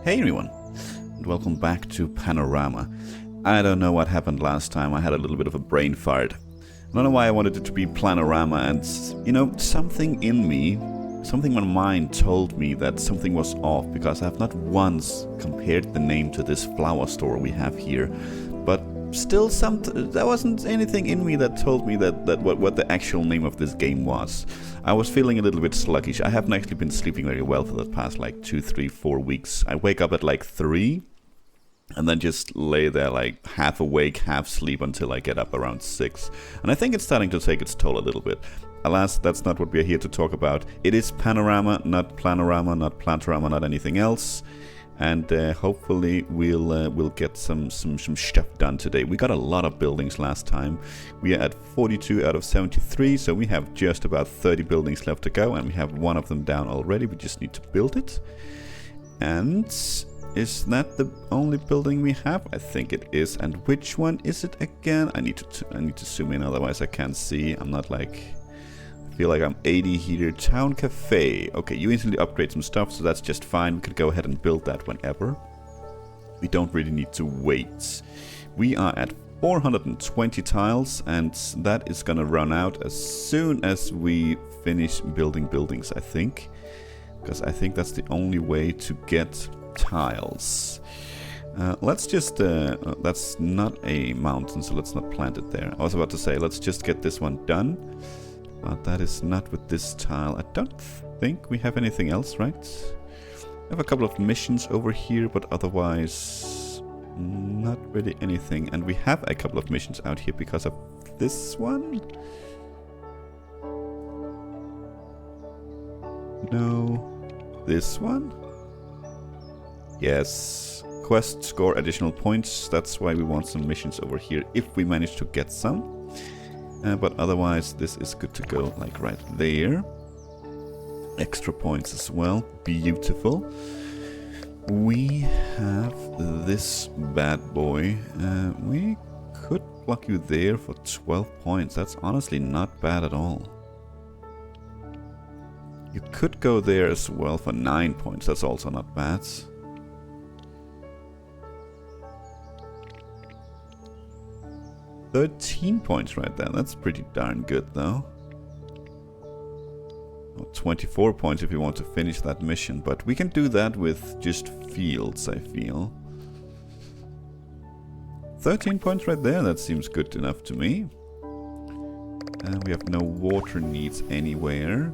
Hey everyone, and welcome back to Panorama. I don't know what happened last time, I had a little bit of a brain fart. I don't know why I wanted it to be Panorama, and something in me, something in my mind told me that something was off, because I have not once compared the name to this flower store we have here. But still, there wasn't anything in me that told me that what the actual name of this game was. I was feeling a little bit sluggish. I haven't actually been sleeping very well for the past like 2, 3, 4 weeks. I wake up at like 3 and then just lay there like half awake, half asleep until I get up around 6. And I think it's starting to take its toll a little bit. Alas, that's not what we're here to talk about. It is Panorama, not Planorama, not Plantorama, not anything else. And hopefully we'll get some stuff done today. We got a lot of buildings last time. We are at 42 out of 73, so we have just about 30 buildings left to go, and we have one of them down already. We just need to build it. And is that the only building we have? I think it is. And which one is it again? I need to zoom in, otherwise I can't see. I'm not like... I feel like I'm 80 here. Town Cafe. Okay, you instantly upgrade some stuff, so that's just fine. We could go ahead and build that whenever. We don't really need to wait. We are at 420 tiles, and that is gonna run out as soon as we finish building buildings, I think. Because I think that's the only way to get tiles. Let's just... that's not a mountain, so let's not plant it there. I was about to say, let's just get this one done. But that is not with this tile. I don't think we have anything else, right? We have a couple of missions over here, but otherwise not really anything. And we have a couple of missions out here because of this one? No. This one? Yes. Quest score additional points. That's why we want some missions over here, if we manage to get some. But otherwise, this is good to go, like right there. Extra points as well. Beautiful. We have this bad boy. We could block you there for 12 points. That's honestly not bad at all. You could go there as well for 9 points. That's also not bad. 13 points right there. That's pretty darn good, though. Well, 24 points if you want to finish that mission, but we can do that with just fields, I feel. 13 points right there. That seems good enough to me. And we have no water needs anywhere.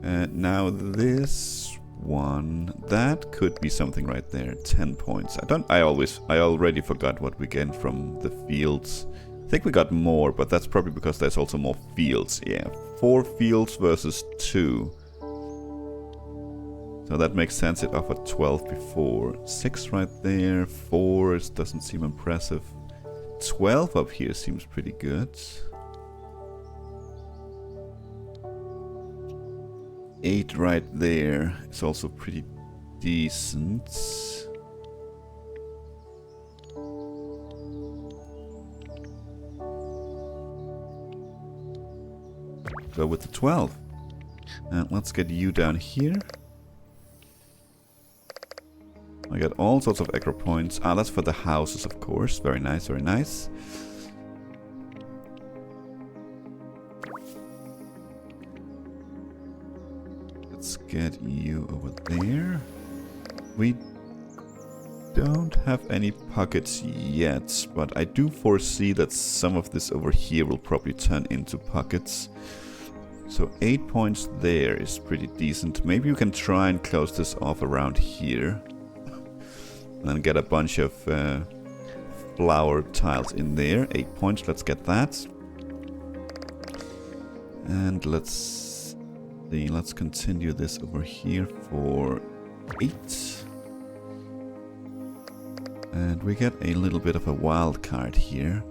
Now this one, that could be something right there. 10 points. I already forgot what we get from the fields. I think we got more, but that's probably because there's also more fields. Yeah, 4 fields versus 2. So that makes sense. It offered 12 before. 6 right there. 4 doesn't seem impressive. 12 up here seems pretty good. 8 right there is also pretty decent. Go with the 12. And let's get you down here. I got all sorts of extra points. Ah, that's for the houses, of course. Very nice, very nice. Let's get you over there. We don't have any pockets yet, but I do foresee that some of this over here will probably turn into pockets. So 8 points there is pretty decent. Maybe you can try and close this off around here. And then get a bunch of flower tiles in there. 8 points, let's get that. And let's see, let's continue this over here for 8. And we get a little bit of a wild card here.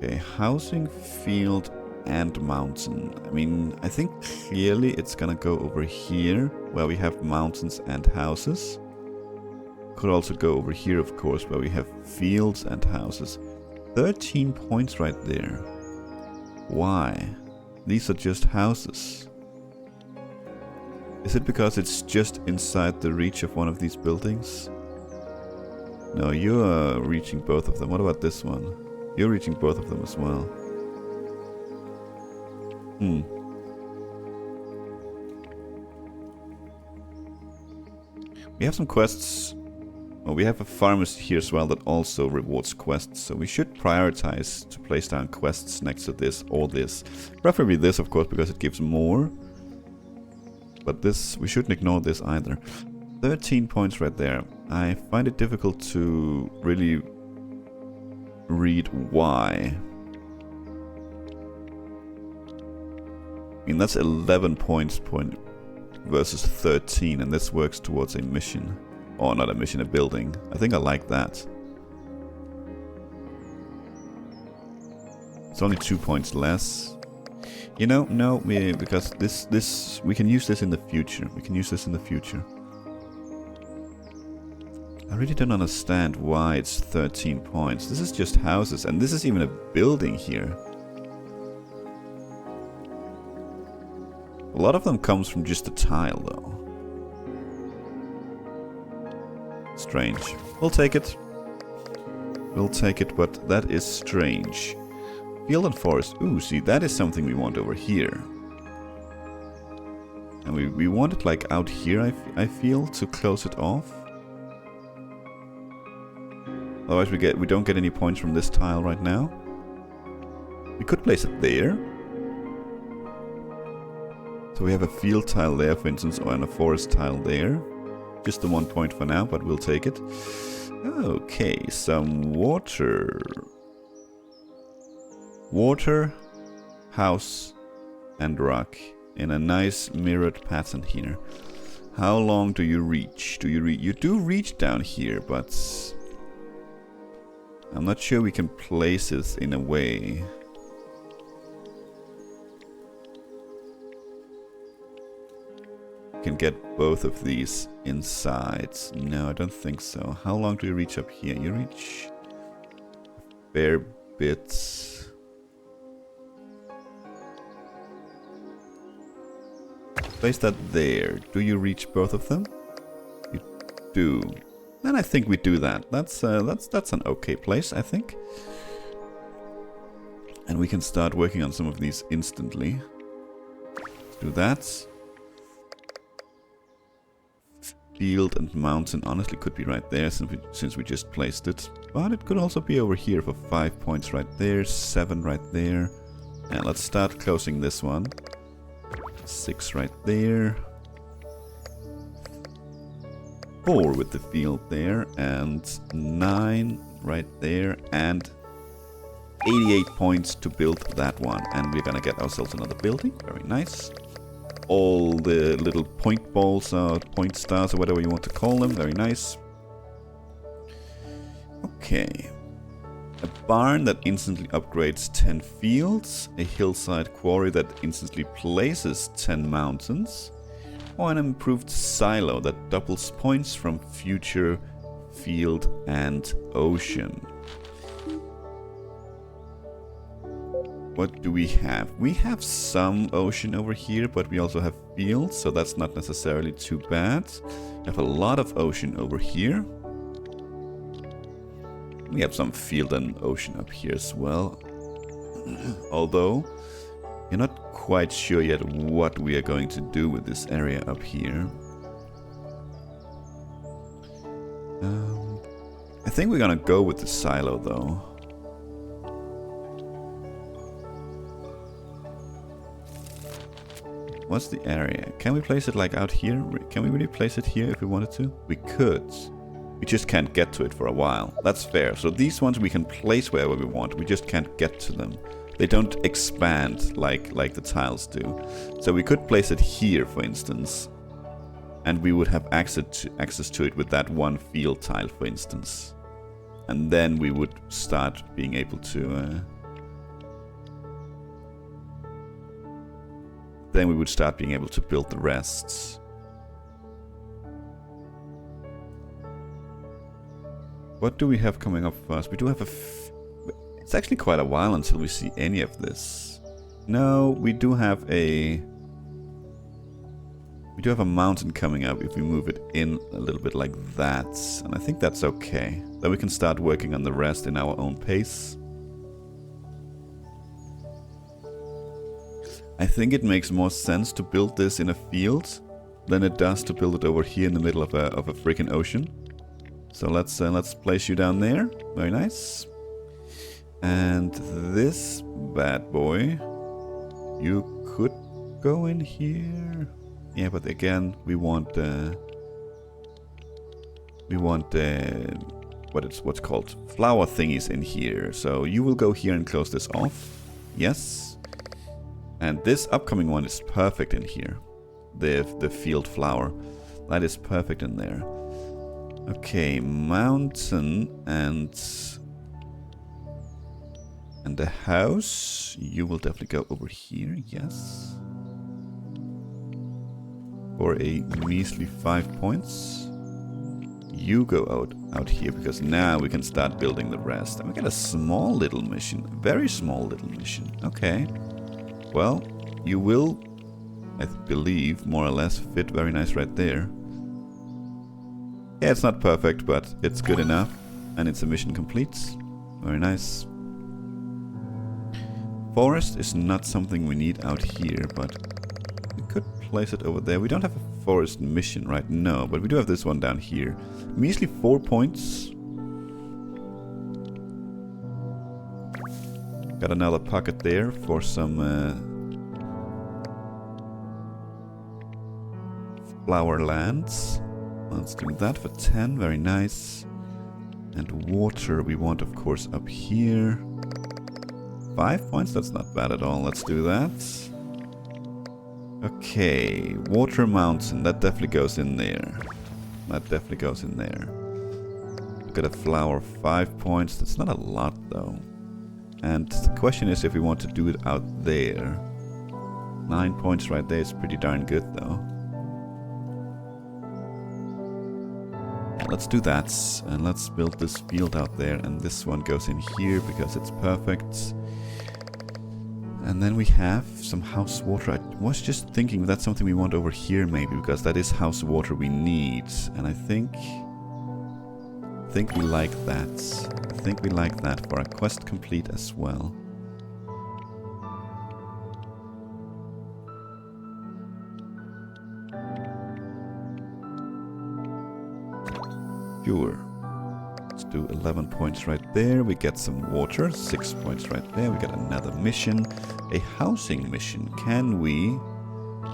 Okay, housing, field, and mountain. I mean, I think clearly it's gonna go over here, where we have mountains and houses. Could also go over here, of course, where we have fields and houses. 13 points right there. Why? These are just houses. Is it because it's just inside the reach of one of these buildings? No, you are reaching both of them. What about this one? You're reaching both of them as well. We have some quests. Well, we have a pharmacy here as well that also rewards quests, so we should prioritize to place down quests next to this or this. Preferably this, of course, because it gives more. But this, we shouldn't ignore this either. 13 points right there. I find it difficult to really read why. I mean, that's 11 points versus 13, and this works towards a mission. Or not a mission, a building. I think I like that. It's only 2 points less. You know, no, because this we can use this in the future. We can use this in the future. I really don't understand why it's 13 points. This is just houses, and this is even a building here. A lot of them comes from just a tile, though. Strange. We'll take it. We'll take it, but that is strange. Field and forest. Ooh, see, that is something we want over here. And we want it like out here, I feel, to close it off. Otherwise we don't get any points from this tile right now. We could place it there. So we have a field tile there, for instance, or a forest tile there. Just the 1 point for now, but we'll take it. Okay, some water. Water, house, and rock in a nice mirrored pattern here. How long do you reach? You do reach down here, but I'm not sure we can place it in a way. Can get both of these inside. No, I don't think so. How long do you reach up here? You reach a fair bit. Place that there. Do you reach both of them? You do. Then I think we do that. That's an okay place, I think. And we can start working on some of these instantly. Let's do that. Field and mountain honestly could be right there since we just placed it. But it could also be over here for 5 points right there, 7 right there. And let's start closing this one. 6 right there. 4 with the field there, and 9 right there, and 88 points to build that one. And we're gonna get ourselves another building. Very nice. All the little point balls or point stars or whatever you want to call them. Very nice. Okay. A barn that instantly upgrades 10 fields. A hillside quarry that instantly places 10 mountains. Or an improved silo that doubles points from future field and ocean. What do we have? We have some ocean over here, but we also have fields, so that's not necessarily too bad. We have a lot of ocean over here. We have some field and ocean up here as well. Although, you're not quite sure yet what we are going to do with this area up here. I think we're gonna go with the silo though. What's the area? Can we place it like out here? Can we really place it here if we wanted to? We could. We just can't get to it for a while. That's fair. So these ones we can place wherever we want. We just can't get to them. They don't expand like the tiles do. So we could place it here, for instance. And we would have access to it with that one field tile, for instance. And then we would start being able to... then we would start being able to build the rests. What do we have coming up first? We do have It's actually quite a while until we see any of this. No, we do have a mountain coming up if we move it in a little bit like that. And I think that's okay. Then we can start working on the rest in our own pace. I think it makes more sense to build this in a field than it does to build it over here in the middle of a freaking ocean. So let's place you down there. Very nice. And this bad boy, you could go in here. Yeah, but again, we want what's called flower thingies in here. So you will go here and close this off. Yes. And this upcoming one is perfect in here. The field flower. That is perfect in there. Okay, mountain and the house. You will definitely go over here, yes. For a measly 5 points. You go out here, because now we can start building the rest. And we get a small little mission. Very small little mission. Okay. Well, you will, I believe, more or less fit very nice right there. Yeah, it's not perfect, but it's good enough. And it's a mission complete. Very nice. Forest is not something we need out here, but we could place it over there. We don't have a forest mission right now, but we do have this one down here. Measly 4 points. Got another pocket there for some flower lands. Let's do that for 10. Very nice. And water we want, of course, up here. 5 points, that's not bad at all. Let's do that. Okay, water mountain, that definitely goes in there. That definitely goes in there. Look at a flower, 5 points. That's not a lot though. And the question is if we want to do it out there. 9 points right there is pretty darn good though. Yeah, let's do that. And let's build this field out there. And this one goes in here because it's perfect. And then we have some house water. I was just thinking that's something we want over here maybe, because that is house water we need. And I think we like that. I think we like that for a quest complete as well. Sure. Let's do 11 points right there. We get some water. 6 points right there. We got another mission. A housing mission. Can we?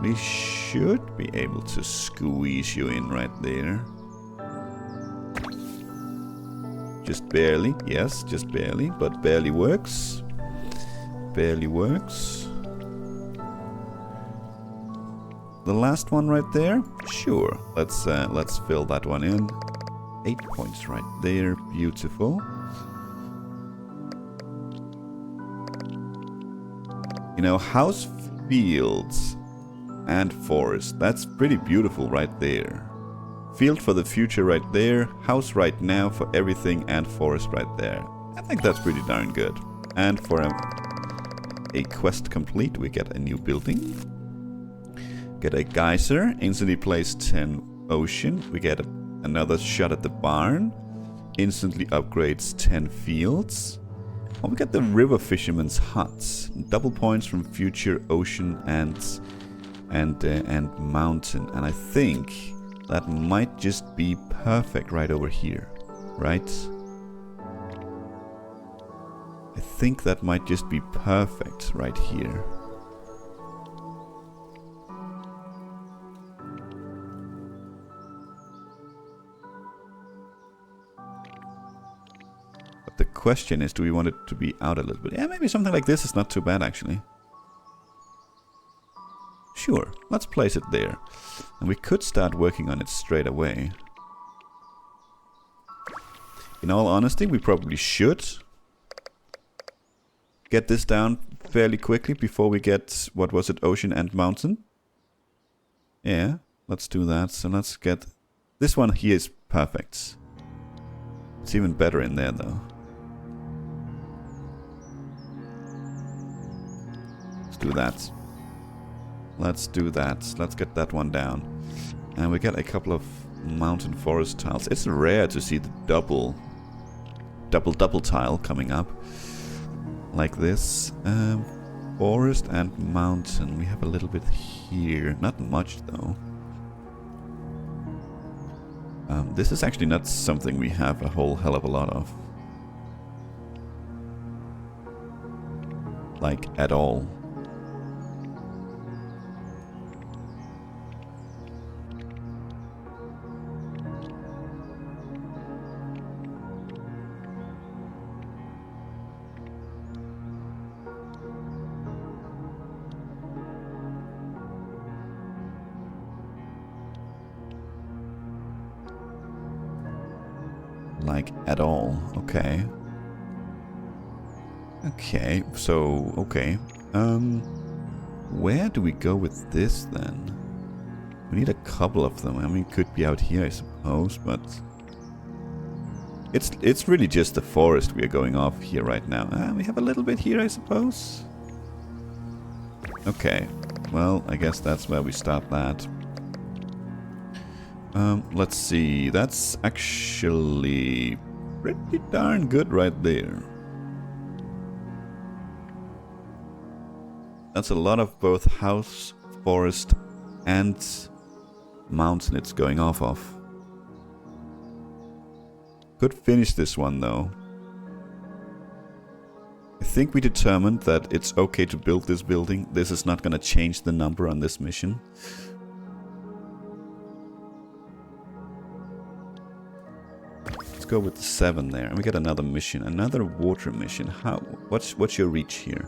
We should be able to squeeze you in right there. Just barely. Yes, just barely. But barely works. Barely works. The last one right there? Sure. Let's fill that one in. 8 points right there. Beautiful. You know, house, fields, and forest. That's pretty beautiful right there. Field for the future right there. House right now for everything, and forest right there. I think that's pretty darn good. And for a quest complete, we get a new building. Get a geyser. Instantly place 10 ocean. We get another shot at the barn. Instantly upgrades 10 fields. Oh, we get the river fisherman's hut. Double points from future ocean and mountain. And I think that might just be perfect right over here, right? I think that might just be perfect right here. The question is, do we want it to be out a little bit? Yeah, maybe something like this is not too bad, actually. Sure, let's place it there. And we could start working on it straight away. In all honesty, we probably should get this down fairly quickly before we get, what was it, ocean and mountain? Yeah, let's do that. So let's get... This one here is perfect. It's even better in there, though. Let's do that. Let's do that. Let's get that one down. And we get a couple of mountain forest tiles. It's rare to see the double tile coming up. Like this. Forest and mountain. We have a little bit here. Not much though. This is actually not something we have a whole hell of a lot of. Like, at all. Like, at all. Okay. Okay, so, okay. Where do we go with this, then? We need a couple of them. I mean, it could be out here, I suppose, but... It's really just the forest we are going off here right now. We have a little bit here, I suppose. Okay. Well, I guess that's where we start that. Let's see. That's actually pretty darn good right there. That's a lot of both house, forest, and mountain it's going off of. Could finish this one though. I think we determined that it's okay to build this building. This is not going to change the number on this mission. Go with the 7 there, and we get another mission, another water mission. What's your reach here?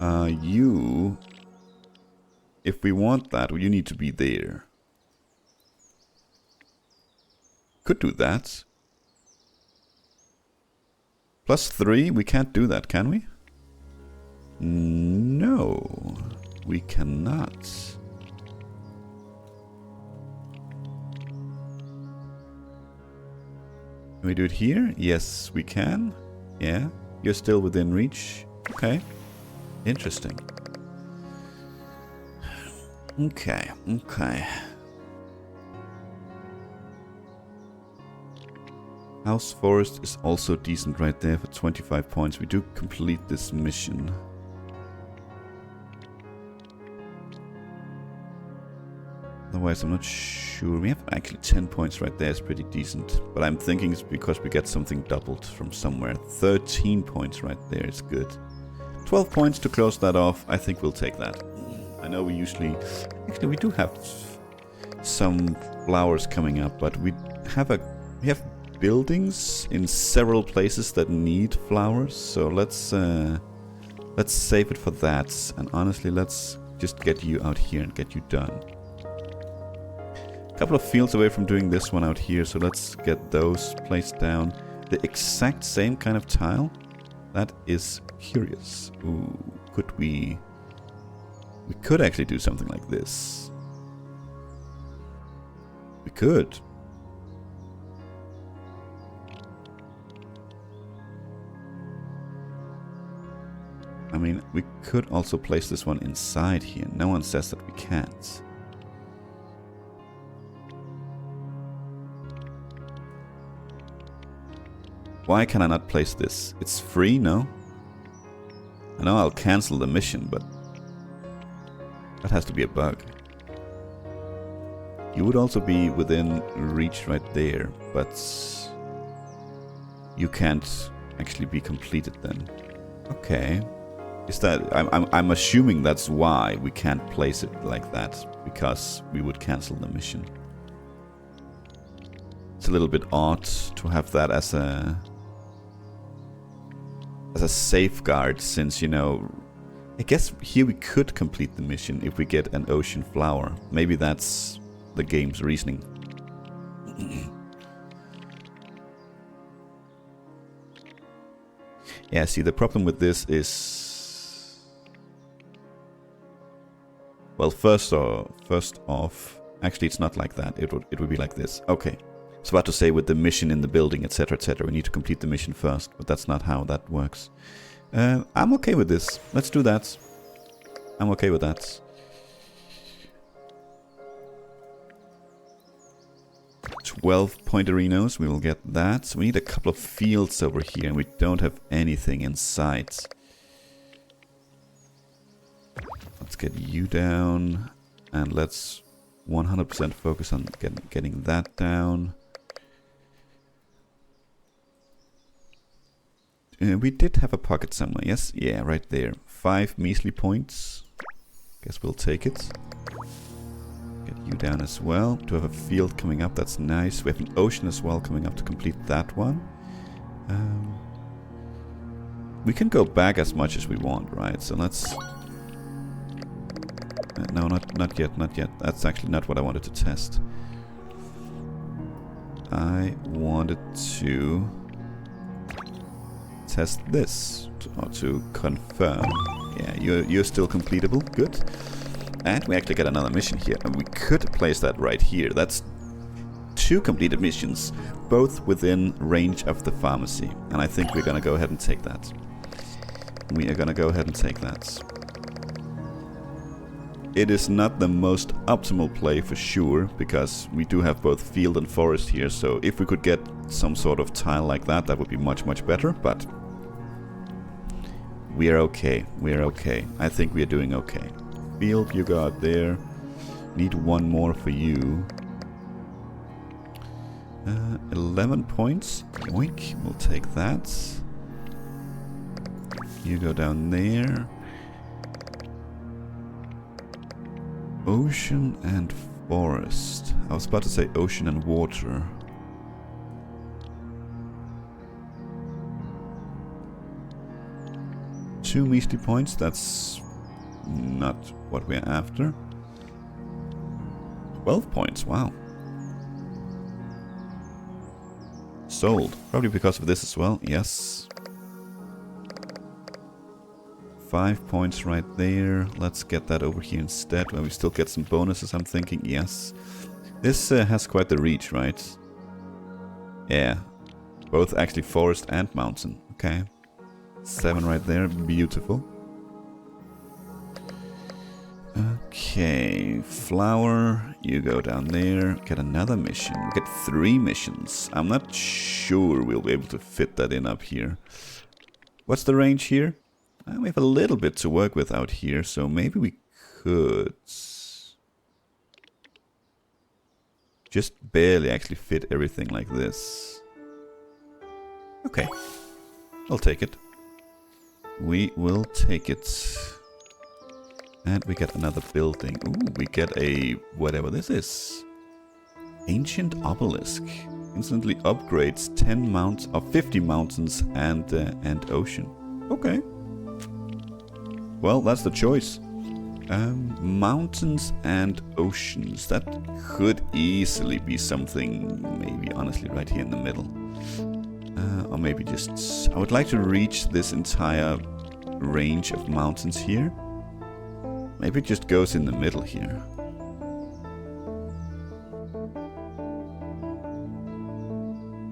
You, if we want that, well, you need to be there. Could do that. +3, we can't do that, can we? No, we cannot. Can we do it here? Yes, we can. Yeah, you're still within reach. Okay, interesting. Okay, okay. House Forest is also decent right there for 25 points. We do complete this mission. Otherwise, I'm not sure. We have actually 10 points right there. It's pretty decent. But I'm thinking it's because we get something doubled from somewhere. 13 points right there is good. 12 points to close that off. I think we'll take that. I know we usually... Actually, we do have some flowers coming up, but we have buildings in several places that need flowers. So let's save it for that. And honestly, let's just get you out here and get you done. Couple of fields away from doing this one out here, so let's get those placed down. The exact same kind of tile? That is curious. Ooh, could we could actually do something like this. We could. I mean, we could also place this one inside here. No one says that we can't. Why can I not place this? It's free, no? I know I'll cancel the mission, but that has to be a bug. You would also be within reach right there, but you can't actually be completed then. Okay. Is that I'm assuming that's why we can't place it like that, because we would cancel the mission. It's a little bit odd to have that as a safeguard, since, you know, I guess here we could complete the mission if we get an ocean flower. Maybe that's the game's reasoning. Yeah, see, the problem with this is... Well, first off, actually it's not like that. It would be like this. Okay. I was about to say with the mission in the building, etc., etc. We need to complete the mission first, but that's not how that works. I'm okay with this. Let's do that. I'm okay with that. 12 pointerinos, we will get that. So we need a couple of fields over here, and we don't have anything in sight. Let's get you down, and let's 100% focus on getting that down. We did have a pocket somewhere, yes? Yeah, right there. 5 measly points. Guess we'll take it. Get you down as well. To have a field coming up, that's nice. We have an ocean as well coming up to complete that one. We can go back as much as we want, right? So let's... no, not yet, not yet. That's actually not what I wanted to test. I wanted to test this, to confirm. Yeah, you're still completable. Good. And we actually get another mission here, and we could place that right here. That's 2 completed missions, both within range of the pharmacy. And I think we're gonna go ahead and take that. We are gonna go ahead and take that. It is not the most optimal play for sure, because we do have both field and forest here, so if we could get some sort of tile like that, that would be much, much better, but we are okay. We are okay. I think we are doing okay. Field, you got there. Need one more for you. 11 points. Yoink, we'll take that. You go down there. Ocean and forest. I was about to say ocean and water. Two measly points, that's not what we're after. 12 points, wow. Sold. Probably because of this as well, yes. 5 points right there. Let's get that over here instead, where we still get some bonuses, I'm thinking, yes. This has quite the reach, right? Yeah. Both actually forest and mountain, okay. 7 right there, beautiful. Okay, flower, you go down there, get another mission. We get 3 missions. I'm not sure we'll be able to fit that in up here. What's the range here? We have a little bit to work with out here, so maybe we could just barely actually fit everything like this. Okay, I'll take it. We will take it. And we get another building. Ooh, we get a whatever this is. Ancient Obelisk. Instantly upgrades 10 mounts of 50 mountains and ocean. Okay. Well, that's the choice. Mountains and oceans. That could easily be something, maybe honestly right here in the middle. Or maybe just... I would like to reach this entire range of mountains here. Maybe it just goes in the middle here.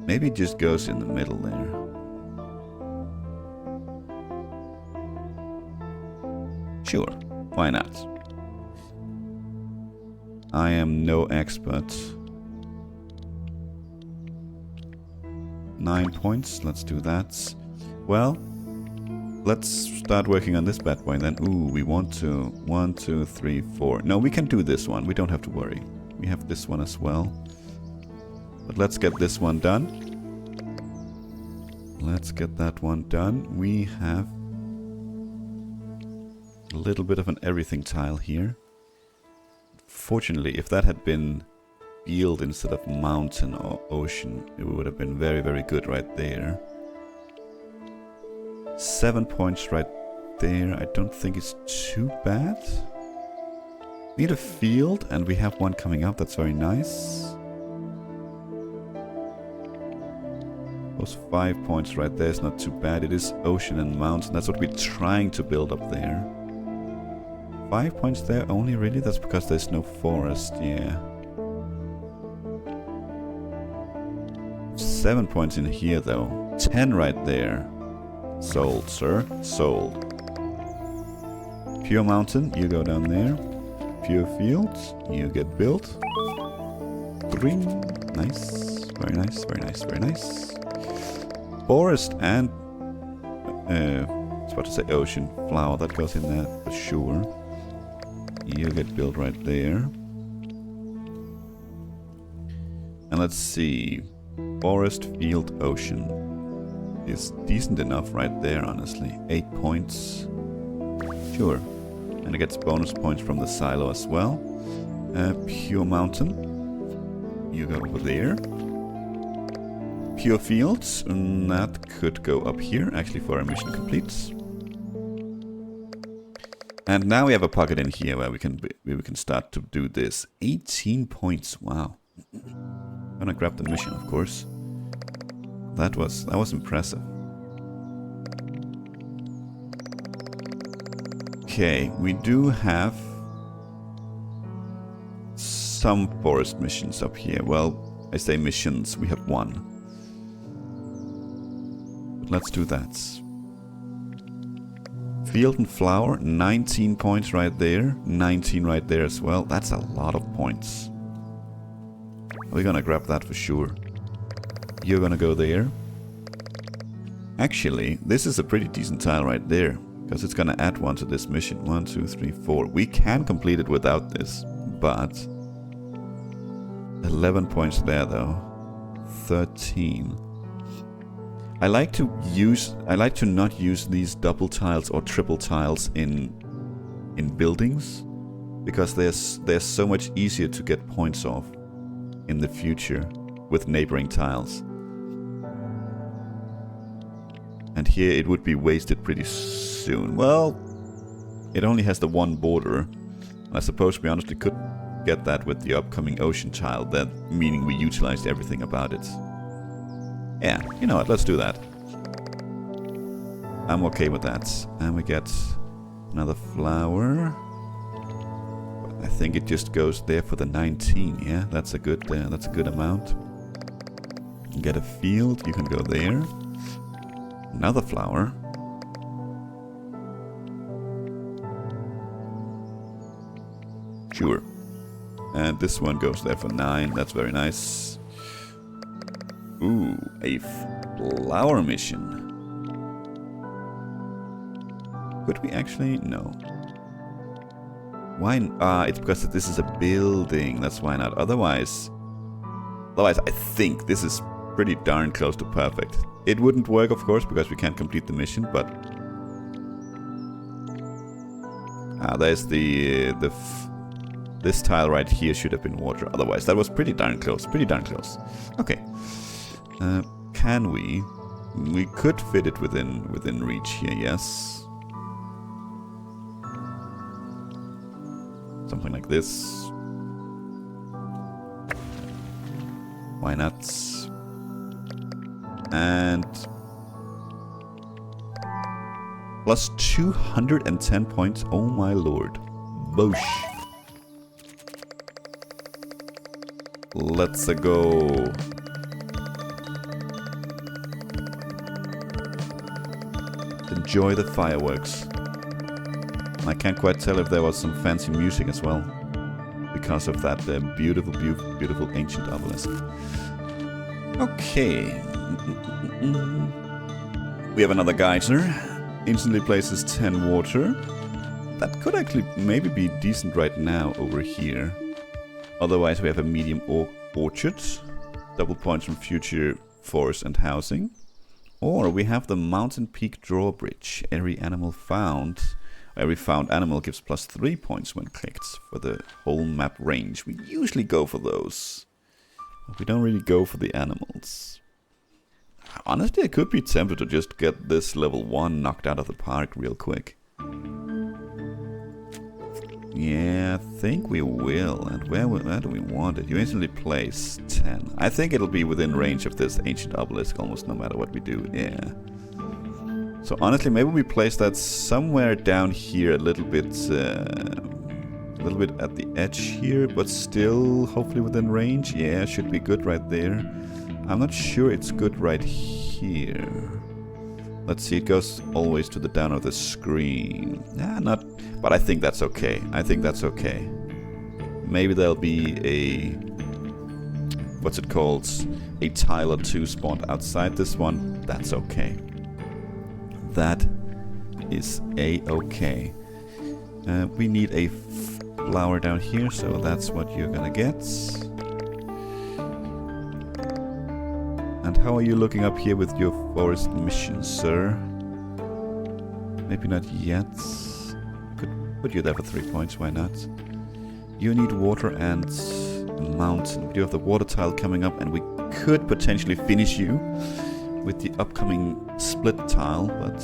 Maybe it just goes in the middle there. Sure, why not? I am no expert. 9 points, let's do that. Well, let's start working on this bad boy then. Ooh, we want to... 1, 2, 3, 4. No, we can do this one. We don't have to worry. We have this one as well. But let's get this one done. Let's get that one done. We have a little bit of an everything tile here. Fortunately, if that had been field instead of mountain or ocean, it would have been very, very good right there. 7 points right there. I don't think it's too bad. We need a field, and we have one coming up. That's very nice. Those 5 points right there is not too bad. It is ocean and mountain. That's what we're trying to build up there. 5 points there only, really? That's because there's no forest, yeah. 7 points in here, though. 10 right there. Sold, sir. Sold. Pure Mountain, you go down there. Pure Fields, you get built. 3. Nice. Very nice, very nice, very nice. Forest and... I was about to say ocean flower, that goes in there for sure. You get built right there. And let's see. Forest, field, ocean is decent enough right there, honestly. 8 points. Sure. And it gets bonus points from the silo as well. Pure Mountain. You go over there. Pure Fields. That could go up here, actually, for our mission completes. And now we have a pocket in here where we can start to do this. 18 points. Wow. I'm gonna grab the mission, of course. That was impressive. Okay, we do have some forest missions up here. Well, I say missions, we have one. But let's do that. Field and flower, 19 points right there. 19 right there as well. That's a lot of points. We're gonna grab that for sure. You're gonna go there. Actually, this is a pretty decent tile right there, because it's gonna add one to this mission. 1, 2, 3, 4. We can complete it without this, but 11 points there though. 13. I like to not use these double tiles or triple tiles in buildings, because they're so much easier to get points off in the future with neighboring tiles. And here it would be wasted pretty soon. Well, it only has the one border. I suppose we honestly could get that with the upcoming ocean tile, that meaning we utilized everything about it. Yeah, you know what, let's do that. I'm okay with that. And we get another flower. I think it just goes there for the 19, yeah? That's a good amount. Get a field, you can go there. Another flower. Sure. And this one goes there for 9, that's very nice. Ooh, a flower mission. Could we actually? No. Why? It's because this is a building. That's why not. Otherwise, I think this is pretty darn close to perfect. It wouldn't work, of course, because we can't complete the mission. But there's this tile right here should have been water. Otherwise, that was pretty darn close. Pretty darn close. Okay. Can we? We could fit it within reach here. Yes. Something like this. Why not? And plus 210 points. Oh my lord. Boosh. Let's go. Enjoy the fireworks. I can't quite tell if there was some fancy music as well, because of that beautiful, beautiful ancient obelisk. Okay. We have another geyser. Instantly places 10 water. That could actually maybe be decent right now over here. Otherwise we have a medium orchard. Double points from future forest and housing. Or we have the mountain peak drawbridge. Every found animal gives plus 3 points when clicked for the whole map range. We usually go for those. But we don't really go for the animals. Honestly, I could be tempted to just get this level 1 knocked out of the park real quick. Yeah, I think we will. And where do we want it? You instantly place 10. I think it'll be within range of this ancient obelisk almost no matter what we do. Yeah. So honestly, maybe we place that somewhere down here, a little bit at the edge here, but still hopefully within range. Yeah, should be good right there. I'm not sure it's good right here. Let's see, it goes always to the down of the screen. Yeah, not... But I think that's okay. I think that's okay. Maybe there'll be a... What's it called? A tile or two spawned outside this one. That's okay. That is a-okay. We need a flower down here, so that's what you're gonna get. And how are you looking up here with your forest mission, sir? Maybe not yet. Could put you there for 3 points, why not? You need water and a mountain. We do have the water tile coming up, and we could potentially finish you with the upcoming split tile, but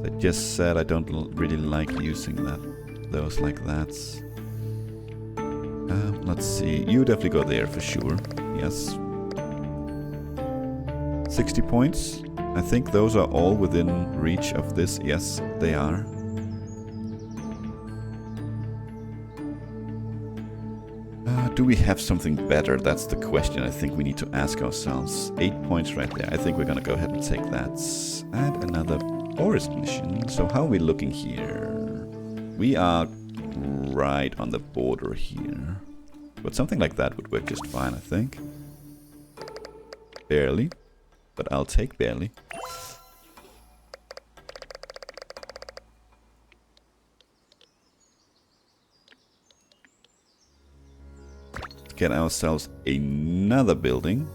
I just said I don't really like using those like that. Let's see. You definitely go there for sure. Yes. 60 points. I think those are all within reach of this. Yes, they are. Do we have something better? That's the question I think we need to ask ourselves. 8 points right there. I think we're gonna go ahead and take that. And another forest mission. So how are we looking here? We are right on the border here. But something like that would work just fine, I think. Barely. But I'll take barely. Get ourselves another building.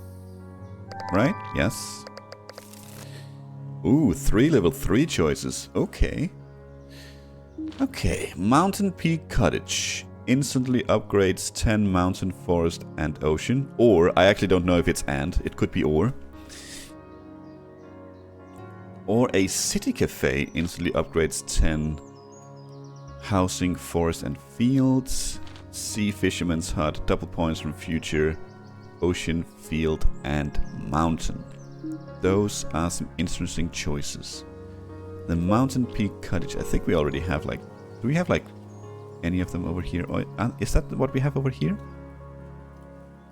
Right? Yes. Ooh, 3 level 3 choices. Okay. Okay. Mountain Peak Cottage. Instantly upgrades 10 mountain, forest, and ocean. Or, I actually don't know if it's and. It could be or. Or a city cafe instantly upgrades 10 housing, forest, and fields. Sea fisherman's hut, double points from future, ocean, field, and mountain. Those are some interesting choices. The Mountain Peak Cottage. I think we already have like... Do we have like any of them over here? Or, is that what we have over here?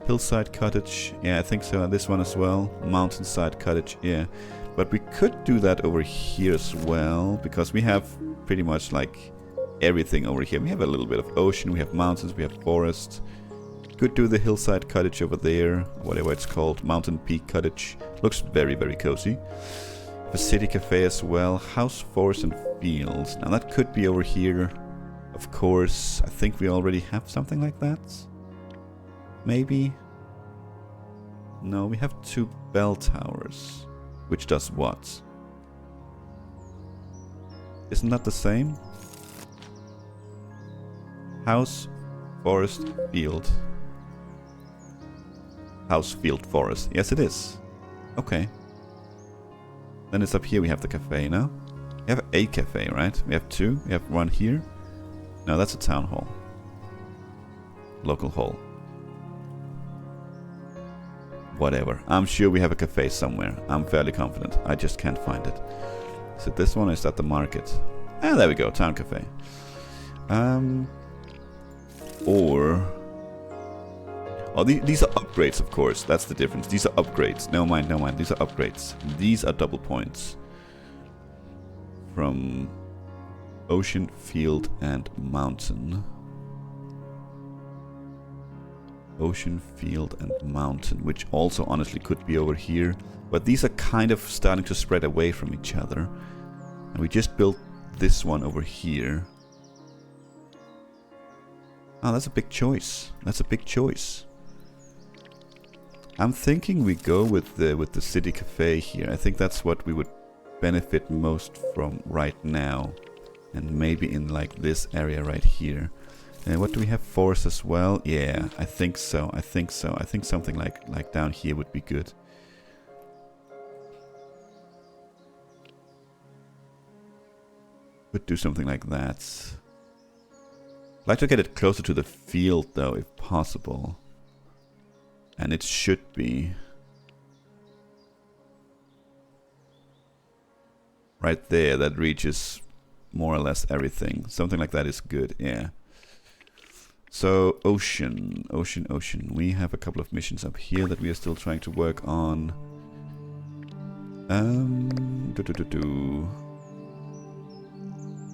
Hillside Cottage. Yeah, I think so. And this one as well. Mountainside Cottage. Yeah. But we could do that over here as well, because we have pretty much like everything over here. We have a little bit of ocean, we have mountains, we have forest. Could do the hillside cottage over there, whatever it's called, Mountain Peak Cottage. Looks very, very cozy. The city cafe as well, house, forest, and fields. Now that could be over here. Of course, I think we already have something like that. Maybe. No, we have 2 bell towers. Which does what? Isn't that the same? House, forest, field. House, field, forest. Yes, it is. Okay. Then it's up here we have the cafe now. We have a cafe, right? We have 2. We have 1 here. No, that's a town hall. Local hall. Whatever. I'm sure we have a cafe somewhere. I'm fairly confident. I just can't find it. Is it this one or is that the market? Ah, there we go. Town cafe. Or... Oh, these are upgrades, of course. That's the difference. These are upgrades. No mind, no mind. These are upgrades. These are double points. From ocean, field, and mountain. Ocean, field, and mountain, which also honestly could be over here. But these are kind of starting to spread away from each other. And we just built this one over here. Oh, that's a big choice. That's a big choice. I'm thinking we go with the city cafe here. I think that's what we would benefit most from right now. And maybe in like this area right here. And what do we have? Forest as well? Yeah, I think so. I think so. I think something like down here would be good. Would do something like that. I'd like to get it closer to the field though, if possible. And it should be right there. That reaches more or less everything. Something like that is good, yeah. So, ocean, ocean, ocean. We have a couple of missions up here that we are still trying to work on. Do, do, do, do.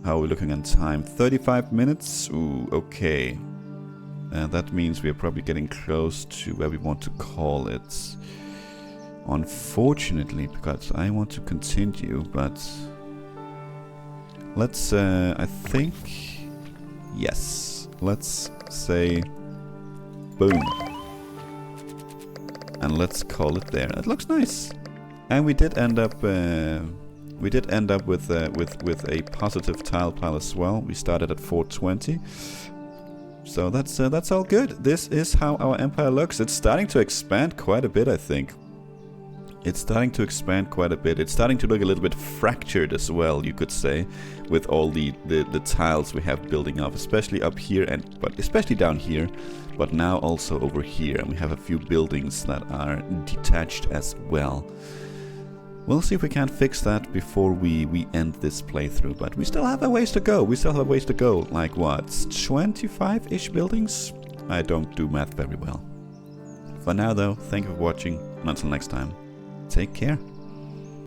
How are we looking on time? 35 minutes? Ooh, okay. That means we are probably getting close to where we want to call it. Unfortunately, because I want to continue, but... Let's, I think... Yes. Let's say... Boom. And let's call it there. It looks nice. And we did end up... with a positive tile pile as well. We started at 420. So that's all good. This is how our empire looks. It's starting to expand quite a bit, I think. It's starting to expand quite a bit. It's starting to look a little bit fractured as well, you could say, with all the tiles we have building up, especially up here but especially down here, but now also over here. And we have a few buildings that are detached as well. We'll see if we can't fix that before we end this playthrough, but we still have a ways to go. We still have a ways to go. Like what, 25-ish buildings? I don't do math very well. For now though, thank you for watching, and until next time, take care.